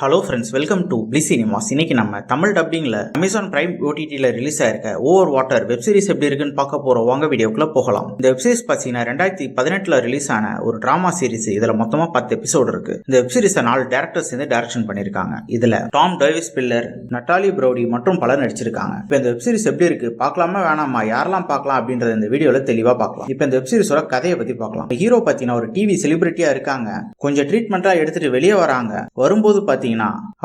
Hello friends, welcome to bliss cinemas. இன்னைக்கு நம்ம தமிழ் டப்பிங்ல அமேசான் பிரைம் ஓடிடியில் ரிலீஸ் ஆயிருக்க ஓவர் வாட்டர் வெப் சீரிஸ் எப்படி இருக்குன்னு பார்க்க போறோம். வாங்க வீடியோக்குள்ள போகலாம். இந்த வெப் சீரிஸ் பார்த்தீங்கன்னா 2018 ரிலீஸ் ஆன ஒரு டிராமா சீரிஸ். இதுல மொத்தமா 10 எபிசோடு இருக்கு. இந்த வெப் சீரிஸ் 4 டேரக்டர்ஸ் வந்து டைரக்ஷன் பண்ணிருக்காங்க. இதுல டாம் டேவிஸ் பில்லர், நட்டாலி ப்ரௌடி மற்றும் பலர் நடிச்சிருக்காங்க. இப்போ இந்த வெப் சீரிஸ் எப்படி இருக்கு, பார்க்கலாமா வேணாமா, யாரெல்லாம் பார்க்கலாம் அப்படின்றத இந்த வீடியோல தெளிவா பார்க்கலாம். இப்போ இந்த வெப் சீரிஸோட கதையை பத்தி பார்க்கலாம். ஹீரோ பார்த்தீங்கன்னா ஒரு டிவி செலிபிரிட்டியா இருக்காங்க. கொஞ்சம் ட்ரீட்மெண்டா எடுத்துட்டு வெளியே வராங்க. வரும்போது பார்த்தீங்கன்னா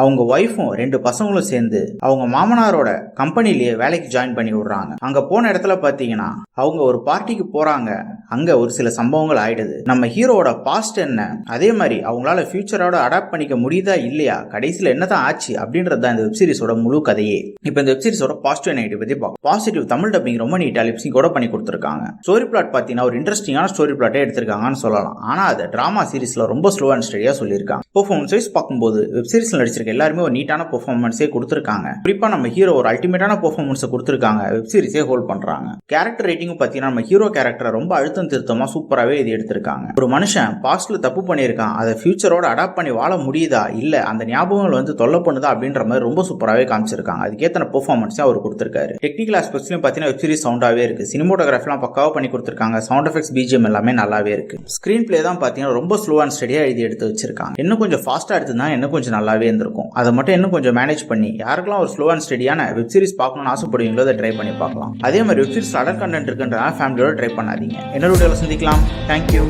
அவங்க ஒய்ஃபும் 2 பசங்களும் சேர்ந்து அவங்க மாமனாரோட கம்பெனிலேயே வேலைக்கு ஜாயின் பண்ணி விடுறாங்க. அங்க போன இடத்துல பாத்தீங்கன்னா அவங்க ஒரு பார்ட்டிக்கு போறாங்க. அங்க ஒரு சில சம்பவங்கள் ஆயிடுது. நம்ம ஹீரோவோட பாஸ்ட் என்ன, அதே மாதிரி அவங்களால ஃபியூச்சரோட அடாப்ட் பண்ணிக்க முடியுதா இல்லையா, கடைசியில என்னதான் ஆச்சு அப்படின்றது தான் இந்த வெப் சீரிஸோட முழு கதையே. இப்போ இந்த வெப் சீரிஸோட பாசிட்டிவ் நெகட்டிவ் பத்தி பார்க்கலாம். பாசிட்டிவ், தமிழ் டப்பிங் ரொம்ப நீட்டா லிப்சிங் கூட பண்ணி கொடுத்துருக்காங்க. ஸ்டோரி பிளாட் பாத்தீங்கன்னா ஒரு இன்ட்ரெஸ்டிங்கான ஸ்டோரி பிளாட்டே எடுத்திருக்காங்கன்னு சொல்லலாம். ஆனா அது டிராமா சீரிஸ்ல ரொம்ப ஸ்லோ அண்ட் ஸ்டடியா சொல்லியிருக்காங்க. பெர்ஃபார்மன்ஸ் வைஸ் பார்க்கும்போது வெப் சீரிஸ்ல நடிச்சிருக்க எல்லாருமே ஒரு நீட்டான பெர்ஃபார்மன்ஸே கொடுத்திருக்காங்க. குறிப்பா நம்ம ஹீரோ ஒரு அல்டிமேட்டான பெர்ஃபார்மன்ஸ் கொடுத்திருக்காங்க. வெப் சீரிஸே ஹோல்ட் பண்றாங்க. கேரக்டர் ரேட்டிங் பாத்தீங்கன்னா நம்ம ஹீரோ கேரக்டரை ரொம்ப அழுத்தம் திருத்தமா சூப்பராகவே இது எடுத்திருக்காங்க. ஒரு மனுஷன் பாஸ்ட்ல தப்பு பண்ணியிருக்கான், அதை ஃபியூச்சரோட அடாப்ட் பண்ணி வாழ முடியுதா இல்ல அந்த ஞாபகங்கள் வந்து தொல்லை பண்ணுதா அப்படின்ற மாதிரி ரொம்ப சூப்பராகவே காமிச்சிருக்காங்க. அதுக்கேற்ற பெர்ஃபார்மன்ஸே அவர் கொடுத்திருக்காரு. டெக்னிக்கல் ஆஸ்பெக்ட்ஸ்லயும் பாத்தீங்கன்னா வெப் சீரிஸ் சவுண்டாவே இருக்கு. சினிமோட்டோகிராஃபிலாம் பக்காவா பண்ணி கொடுத்திருக்காங்க. சவுண்ட் எஃபெக்ட்ஸ், பிஜிஎம் எல்லாமே நல்லாவே இருக்கு. ஸ்கிரீன் பிளே தான் பாத்தீங்கன்னா ரொம்ப ஸ்லோ அண்ட் ஸ்டடியா எழுதி எடுத்து வச்சிருக்காங்க. இன்னும் கொஞ்சம் ஃபாஸ்டா எடுத்துதான் இன்னும் கொஞ்சம் நல்லாவே இருந்திருக்கும். அதை மட்டும் இன்னும் கொஞ்சம் மேனேஜ் பண்ணி யாருக்கெல்லாம் ஒரு ஸ்லோ அண்ட் ஸ்டடியான வெப் சீரிஸ் பார்க்கணும்னு ஆசைப்படுவீங்களோ அதை ட்ரை பண்ணி பார்க்கலாம். அதே மாதிரி வெப் சீரிஸ் அடர் கண்டென்ட் இருக்குன்ற ஃபேமிலியோட ட்ரை பண்ணாதீங்க. இன்னொரு வீடியோல சந்திக்கலாம். தேங்க்யூ.